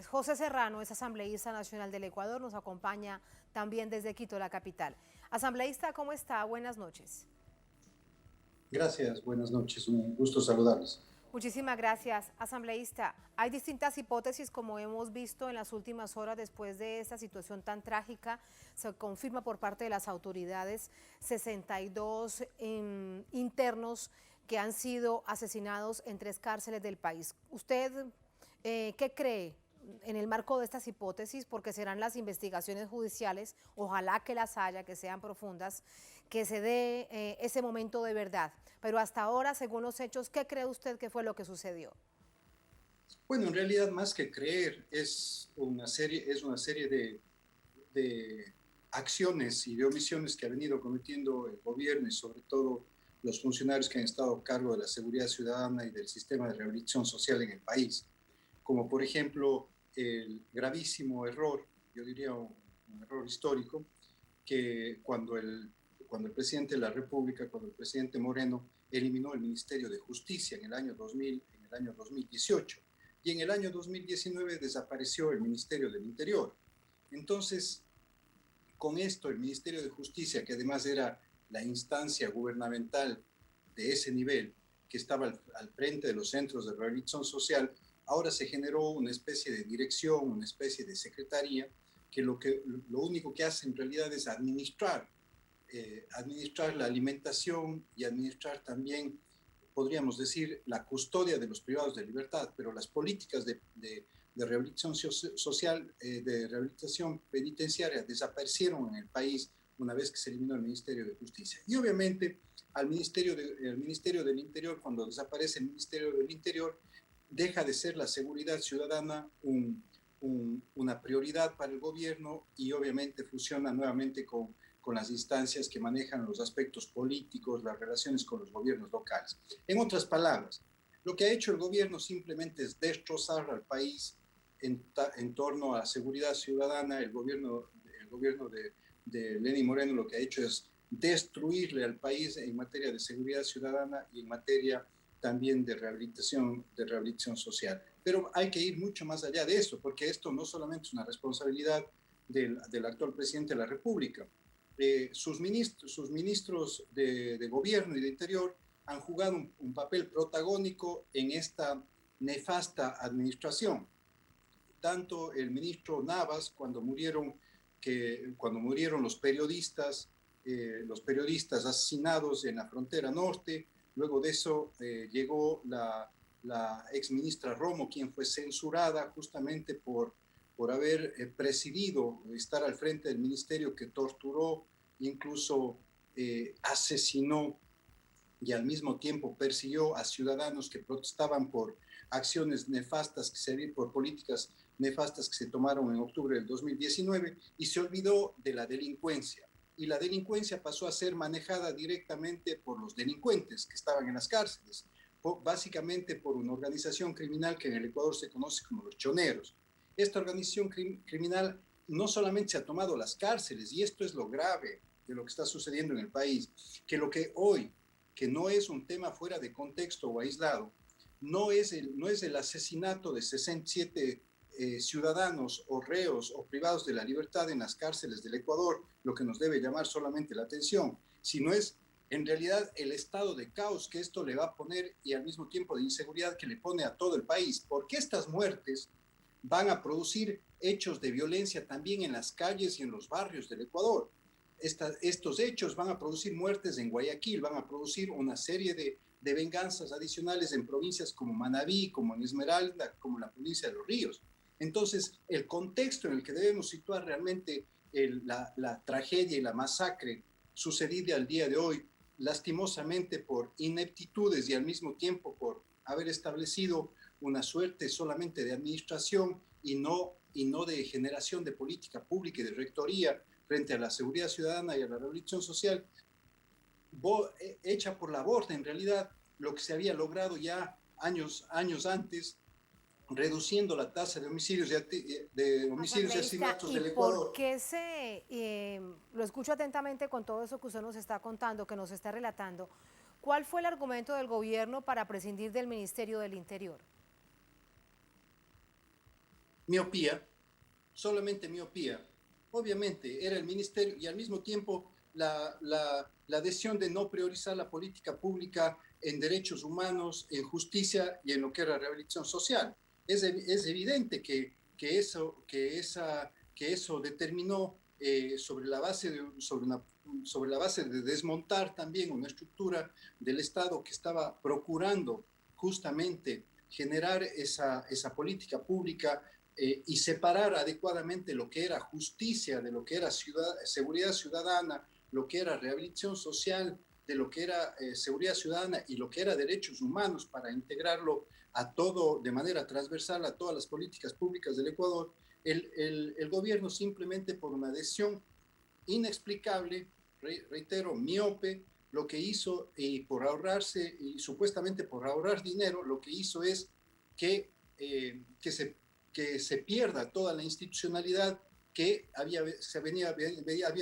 José Serrano es asambleísta nacional del Ecuador, nos acompaña también desde Quito, la capital. Asambleísta, ¿cómo está? Buenas noches. Gracias, buenas noches, un gusto saludarlos. Muchísimas gracias, asambleísta. Hay distintas hipótesis, como hemos visto en las últimas horas después de esta situación tan trágica. Se confirma por parte de las autoridades 62 internos que han sido asesinados en 3 cárceles del país. ¿Usted qué cree en el marco de estas hipótesis? Porque serán las investigaciones judiciales, ojalá que las haya, que sean profundas, que se dé ese momento de verdad. Pero hasta ahora, según los hechos, ¿qué cree usted que fue lo que sucedió? Bueno, en realidad más que creer es una serie de acciones y de omisiones que ha venido cometiendo el gobierno y sobre todo los funcionarios que han estado a cargo de la seguridad ciudadana y del sistema de rehabilitación social en el país, como por ejemplo el gravísimo error, yo diría un error histórico, que cuando el presidente de la República, cuando el presidente Moreno eliminó el Ministerio de Justicia en el año 2000, en el año 2018, y en el año 2019 desapareció el Ministerio del Interior. Entonces, con esto, el Ministerio de Justicia, que además era la instancia gubernamental de ese nivel, que estaba al frente de los centros de rehabilitación social, ahora se generó una especie de dirección, una especie de secretaría, que lo único que hace en realidad es administrar la alimentación y administrar también, podríamos decir, la custodia de los privados de libertad, pero las políticas de rehabilitación social, de rehabilitación penitenciaria desaparecieron en el país una vez que se eliminó el Ministerio de Justicia. Y obviamente el Ministerio del Interior, cuando desaparece el Ministerio del Interior, deja de ser la seguridad ciudadana una prioridad para el gobierno y obviamente fusiona nuevamente con las instancias que manejan los aspectos políticos, las relaciones con los gobiernos locales. En otras palabras, lo que ha hecho el gobierno simplemente es destrozar al país en torno a la seguridad ciudadana. El gobierno de Lenín Moreno lo que ha hecho es destruirle al país en materia de seguridad ciudadana y en materia también de rehabilitación social. Pero hay que ir mucho más allá de eso, porque esto no solamente es una responsabilidad del actual presidente de la República. Sus ministros de gobierno y de interior han jugado un papel protagónico en esta nefasta administración. Tanto el ministro Navas, cuando murieron los periodistas asesinados en la frontera norte, luego de eso llegó la ex ministra Romo, quien fue censurada justamente por haber presidido, estar al frente del ministerio que torturó, incluso asesinó y al mismo tiempo persiguió a ciudadanos que protestaban por acciones nefastas, por políticas nefastas que se tomaron en octubre del 2019 y se olvidó de la delincuencia. Y la delincuencia pasó a ser manejada directamente por los delincuentes que estaban en las cárceles, básicamente por una organización criminal que en el Ecuador se conoce como los choneros. Esta organización criminal no solamente se ha tomado las cárceles, y esto es lo grave de lo que está sucediendo en el país, que lo que hoy, que no es un tema fuera de contexto o aislado, no es el asesinato de 67 ciudadanos o reos o privados de la libertad en las cárceles del Ecuador lo que nos debe llamar solamente la atención, sino es en realidad el estado de caos que esto le va a poner y al mismo tiempo de inseguridad que le pone a todo el país, porque estas muertes van a producir hechos de violencia también en las calles y en los barrios del Ecuador. Estos hechos van a producir muertes en Guayaquil, van a producir una serie de venganzas adicionales en provincias como Manabí, como en Esmeralda, como en la provincia de Los Ríos. Entonces, el contexto en el que debemos situar realmente la tragedia y la masacre sucedida al día de hoy, lastimosamente por ineptitudes y al mismo tiempo por haber establecido una suerte solamente de administración y no de generación de política pública y de rectoría frente a la seguridad ciudadana y a la rehabilitación social, hecha por la borda, en realidad, lo que se había logrado ya años antes, reduciendo la tasa de homicidios y Asambleísta, asesinatos ¿y del por Ecuador. qué lo escucho atentamente con todo eso que usted nos está contando, que nos está relatando? ¿Cuál fue el argumento del gobierno para prescindir del Ministerio del Interior? miopía, solamente miopía. Obviamente era el ministerio y al mismo tiempo la decisión de no priorizar la política pública en derechos humanos, en justicia y en lo que era rehabilitación social. Es evidente que eso determinó sobre la base sobre la base de desmontar también una estructura del Estado que estaba procurando justamente generar esa política pública y separar adecuadamente lo que era justicia de lo que era seguridad ciudadana, lo que era rehabilitación social, de lo que era seguridad ciudadana y lo que era derechos humanos para integrarlo a todo de manera transversal a todas las políticas públicas del Ecuador, el gobierno simplemente por una decisión inexplicable, reitero, miope, lo que hizo y por ahorrarse y supuestamente por ahorrar dinero, lo que hizo es que, que se pierda toda la institucionalidad que había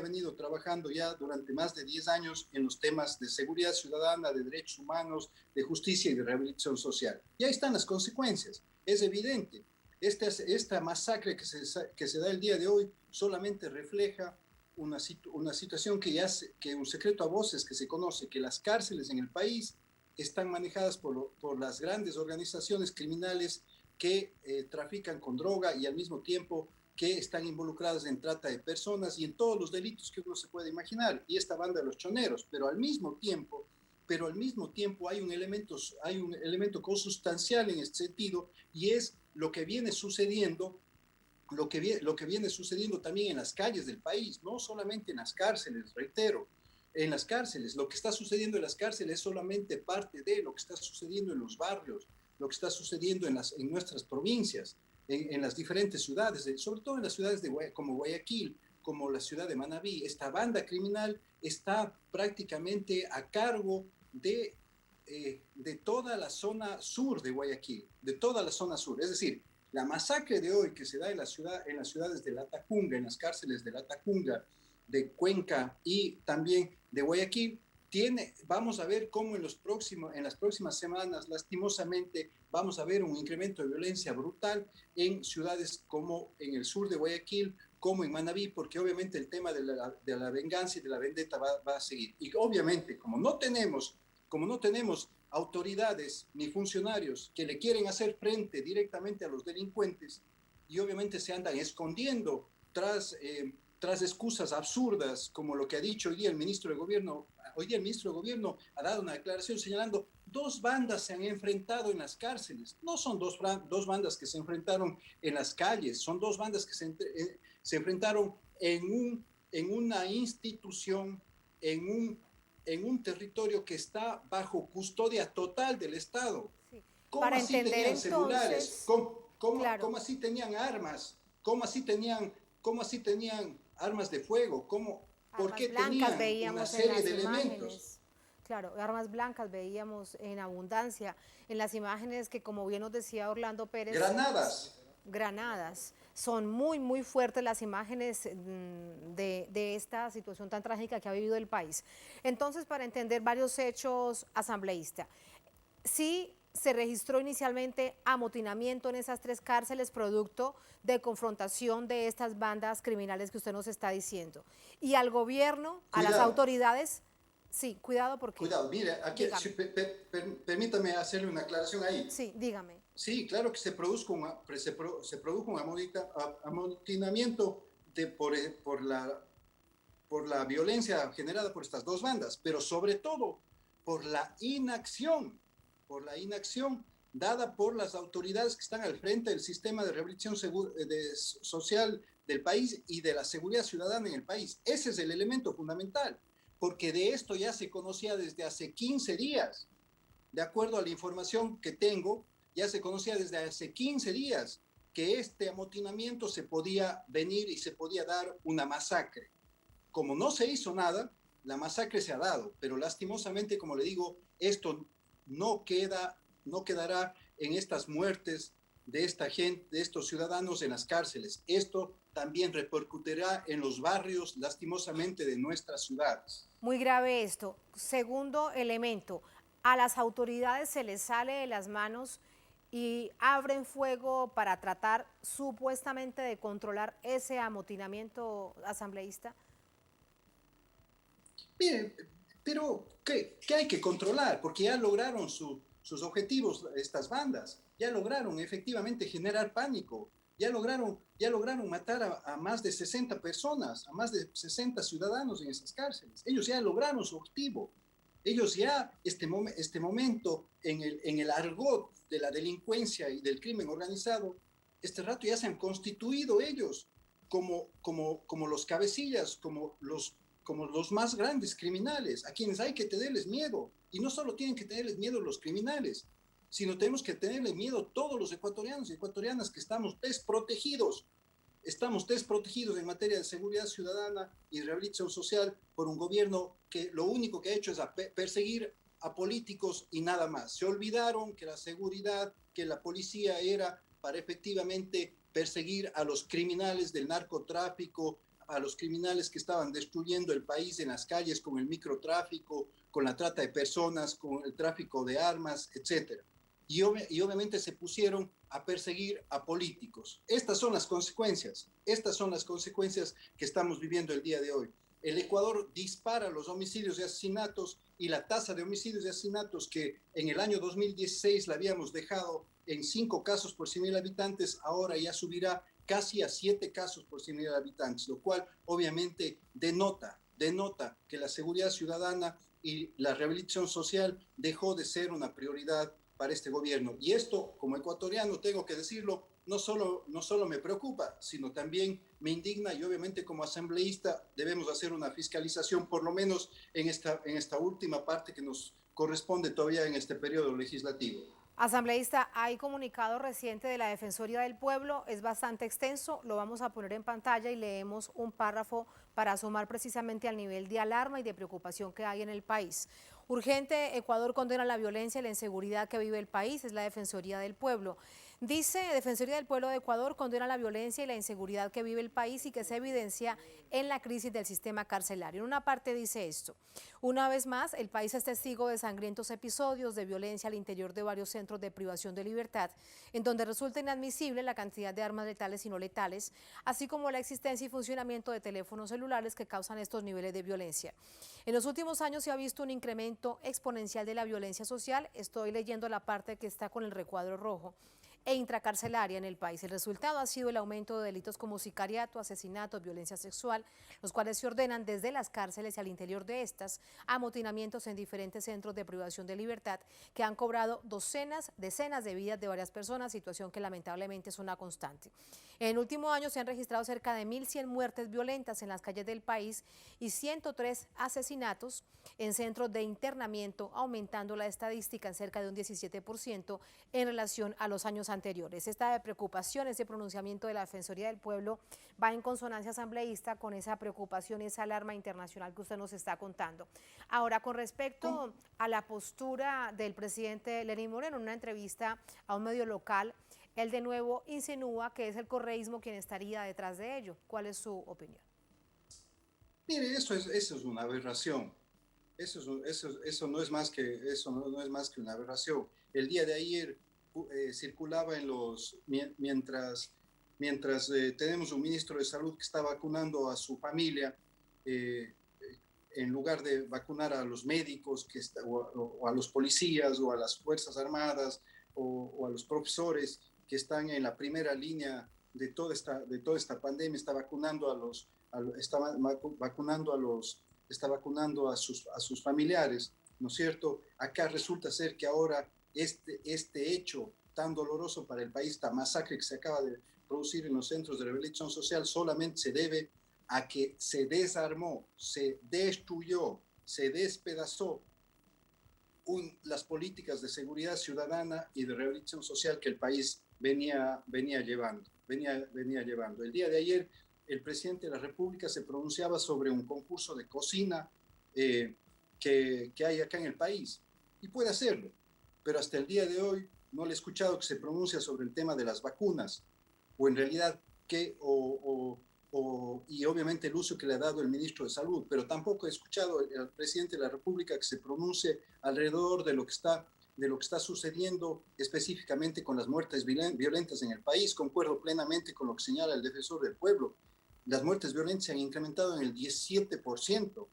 venido trabajando ya durante más de 10 años en los temas de seguridad ciudadana, de derechos humanos, de justicia y de rehabilitación social. Y ahí están las consecuencias. Es evidente. Esta masacre que se da el día de hoy solamente refleja una situación que un secreto a voces que se conoce, que las cárceles en el país están manejadas por las grandes organizaciones criminales que trafican con droga y al mismo tiempo que están involucradas en trata de personas y en todos los delitos que uno se puede imaginar, y esta banda de los choneros, pero al mismo tiempo hay un elemento consustancial en este sentido, y es lo que viene sucediendo lo que viene sucediendo también en las calles del país, no solamente en las cárceles, reitero, en las cárceles. Lo que está sucediendo en las cárceles es solamente parte de lo que está sucediendo en los barrios, lo que está sucediendo en nuestras provincias, en las diferentes ciudades, sobre todo en las ciudades como Guayaquil, como la ciudad de Manabí. Esta banda criminal está prácticamente a cargo de toda la zona sur de Guayaquil, de toda la zona sur. Es decir, la masacre de hoy que se da en las ciudades de Latacunga, en las cárceles de Latacunga, de Cuenca y también de Guayaquil, vamos a ver cómo en las próximas semanas, lastimosamente, vamos a ver un incremento de violencia brutal en ciudades como en el sur de Guayaquil, como en Manabí, porque obviamente el tema de la venganza y de la vendetta va a seguir. Y obviamente, como no tenemos autoridades ni funcionarios que le quieren hacer frente directamente a los delincuentes y obviamente se andan escondiendo tras excusas absurdas, como lo que ha dicho hoy día el ministro de Gobierno. Hoy día el ministro de Gobierno ha dado una declaración señalando 2 bandas se han enfrentado en las cárceles. No son dos bandas que se enfrentaron en las calles, son 2 bandas que se enfrentaron en una institución, en un territorio que está bajo custodia total del Estado. Sí. ¿Cómo Para así entender tenían entonces, celulares? claro, ¿Cómo así tenían armas? ¿Cómo así tenían armas de fuego? ¿Por armas qué blancas tenían una veíamos en serie las de elementos? imágenes. Claro, armas blancas veíamos en abundancia en las imágenes que, como bien nos decía Orlando Pérez, Granadas. granadas. Son muy, muy fuertes las imágenes de esta situación tan trágica que ha vivido el país. Entonces, para entender varios hechos, asambleísta, sí se registró inicialmente amotinamiento en esas 3 cárceles producto de confrontación de estas bandas criminales que usted nos está diciendo. Y al gobierno, a las Cuidado, producidas, sí, cuidado porque, cuidado. Mire, aquí, dígame, permítame hacerle una aclaración ahí. sí, dígame. Sí, claro que se produjo un amotinamiento por la violencia generada por estas 2 bandas, pero sobre todo por la inacción dada por las autoridades que están al frente del sistema de rehabilitación social del país y de la seguridad ciudadana en el país. Ese es el elemento fundamental, porque de esto ya se conocía desde hace 15 días. De acuerdo a la información que tengo, ya se conocía desde hace 15 días que este amotinamiento se podía venir y se podía dar una masacre. Como no se hizo nada, la masacre se ha dado, pero lastimosamente, como le digo, esto no quedará en estas muertes de esta gente, de estos ciudadanos en las cárceles. Esto también repercutirá en los barrios, lastimosamente, de nuestras ciudades. Muy grave esto. Segundo elemento, a las autoridades se les sale de las manos y abren fuego para tratar supuestamente de controlar ese amotinamiento asambleísta? Bien, pero ¿qué hay que controlar? Porque ya lograron sus objetivos estas bandas, ya lograron efectivamente generar pánico, ya lograron matar a más de 60 personas, a más de 60 ciudadanos en esas cárceles. Ellos ya lograron su objetivo. Ellos ya, este momento, en el argot de la delincuencia y del crimen organizado, este rato ya se han constituido ellos como los cabecillas, como los más grandes criminales, a quienes hay que tenerles miedo. Y no solo tienen que tenerles miedo los criminales, sino tenemos que tenerle miedo todos los ecuatorianos y ecuatorianas que estamos desprotegidos en materia de seguridad ciudadana y rehabilitación social por un gobierno que lo único que ha hecho es perseguir a políticos y nada más. Se olvidaron que la seguridad, que la policía era para efectivamente perseguir a los criminales del narcotráfico, a los criminales que estaban destruyendo el país en las calles con el microtráfico, con la trata de personas, con el tráfico de armas, etcétera. Y obviamente se pusieron a perseguir a políticos. Estas son las consecuencias que estamos viviendo el día de hoy. El Ecuador dispara los homicidios y asesinatos, y la tasa de homicidios y asesinatos, que en el año 2016 la habíamos dejado en 5 casos por 100.000 habitantes, ahora ya subirá casi a 7 casos por 100.000 habitantes, lo cual obviamente denota que la seguridad ciudadana y la rehabilitación social dejó de ser una prioridad para este gobierno. Y esto, como ecuatoriano, tengo que decirlo, no solo me preocupa, sino también me indigna, y obviamente como asambleísta debemos hacer una fiscalización, por lo menos en esta última parte que nos corresponde todavía en este periodo legislativo. Asambleísta, hay comunicado reciente de la Defensoría del Pueblo, es bastante extenso, lo vamos a poner en pantalla y leemos un párrafo para sumar precisamente al nivel de alarma y de preocupación que hay en el país. Urgente, Ecuador condena la violencia y la inseguridad que vive el país, es la Defensoría del Pueblo. Dice, Defensoría del Pueblo de Ecuador condena la violencia y la inseguridad que vive el país y que se evidencia en la crisis del sistema carcelario. En una parte dice esto: una vez más, el país es testigo de sangrientos episodios de violencia al interior de varios centros de privación de libertad, en donde resulta inadmisible la cantidad de armas letales y no letales, así como la existencia y funcionamiento de teléfonos celulares que causan estos niveles de violencia. En los últimos años se ha visto un incremento exponencial de la violencia social. Estoy leyendo la parte que está con el recuadro rojo e intracarcelaria en el país. El resultado ha sido el aumento de delitos como sicariato, asesinato, violencia sexual, los cuales se ordenan desde las cárceles y al interior de estas, amotinamientos en diferentes centros de privación de libertad que han cobrado decenas de vidas de varias personas, situación que lamentablemente es una constante. En el último año se han registrado cerca de 1.100 muertes violentas en las calles del país y 103 asesinatos en centros de internamiento, aumentando la estadística en cerca de un 17% en relación a los años anteriores. Esta preocupación, ese pronunciamiento de la Defensoría del Pueblo va en consonancia asambleísta con esa preocupación y esa alarma internacional que usted nos está contando. Ahora, con respecto a la postura del presidente Lenín Moreno, en una entrevista a un medio local, él de nuevo insinúa que es el correísmo quien estaría detrás de ello. ¿Cuál es su opinión? Mire, eso es una aberración. Eso no es más que una aberración. El día de ayer circulaba mientras tenemos un ministro de salud que está vacunando a su familia, eh, en lugar de vacunar a los médicos o a los policías o a las Fuerzas Armadas o a los profesores que están en la primera línea de toda esta pandemia, está vacunando a sus familiares, ¿no es cierto? Acá resulta ser que ahora este hecho tan doloroso para el país, esta masacre que se acaba de producir en los centros de rehabilitación social, solamente se debe a que se desarmó, se destruyó, se despedazó las políticas de seguridad ciudadana y de rehabilitación social que el país venía llevando. El día de ayer, el presidente de la República se pronunciaba sobre un concurso de cocina que hay acá en el país, y puede hacerlo, pero hasta el día de hoy no le he escuchado que se pronuncie sobre el tema de las vacunas, o en realidad y obviamente el uso que le ha dado el ministro de Salud, pero tampoco he escuchado al presidente de la República que se pronuncie alrededor de lo que está de lo que está sucediendo específicamente con las muertes violentas en el país. Concuerdo plenamente con lo que señala el defensor del pueblo. Las muertes violentas se han incrementado en el 17%,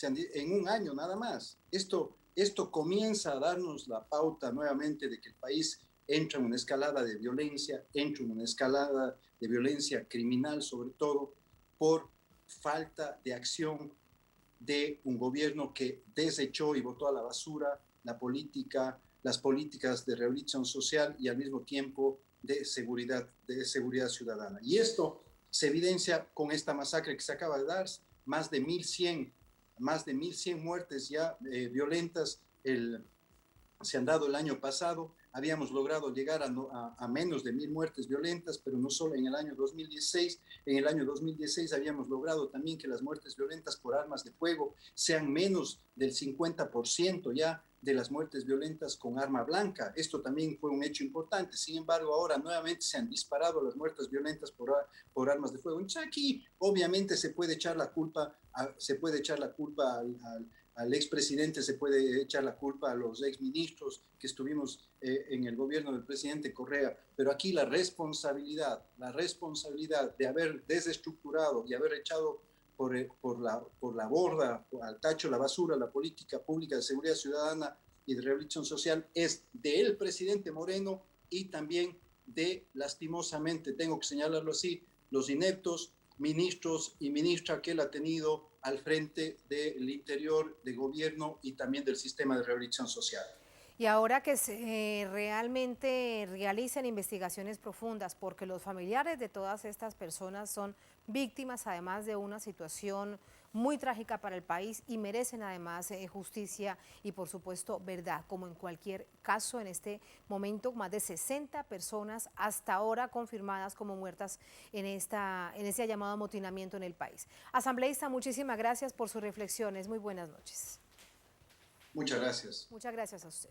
en un año nada más. Esto comienza a darnos la pauta nuevamente de que el país entra en una escalada de violencia, entra en una escalada de violencia criminal, sobre todo por falta de acción de un gobierno que desechó y botó a la basura las políticas de rehabilitación social y al mismo tiempo de seguridad ciudadana. Y esto se evidencia con esta masacre que se acaba de dar, más de 1.100 muertes ya violentas se han dado el año pasado. Habíamos logrado llegar a menos de 1.000 muertes violentas, pero no solo en el año 2016. En el año 2016 habíamos logrado también que las muertes violentas por armas de fuego sean menos del 50% ya de las muertes violentas con arma blanca. Esto también fue un hecho importante. Sin embargo, ahora nuevamente se han disparado las muertes violentas por armas de fuego. Entonces aquí obviamente se puede echar la culpa al expresidente, se puede echar la culpa a los exministros que estuvimos en el gobierno del presidente Correa, pero aquí la responsabilidad de haber desestructurado y haber echado por la borda, al tacho, la basura, la política pública de seguridad ciudadana y de rehabilitación social es del presidente Moreno y también de, lastimosamente, tengo que señalarlo así, los ineptos ministros y ministra que él ha tenido al frente del interior de gobierno y también del sistema de rehabilitación social. Y ahora que se realmente realicen investigaciones profundas, porque los familiares de todas estas personas son víctimas además de una situación muy trágica para el país y merecen además justicia y por supuesto verdad, como en cualquier caso en este momento más de 60 personas hasta ahora confirmadas como muertas en ese llamado amotinamiento en el país. Asambleísta, muchísimas gracias por sus reflexiones, muy buenas noches. Muchas gracias. Muchas gracias a usted.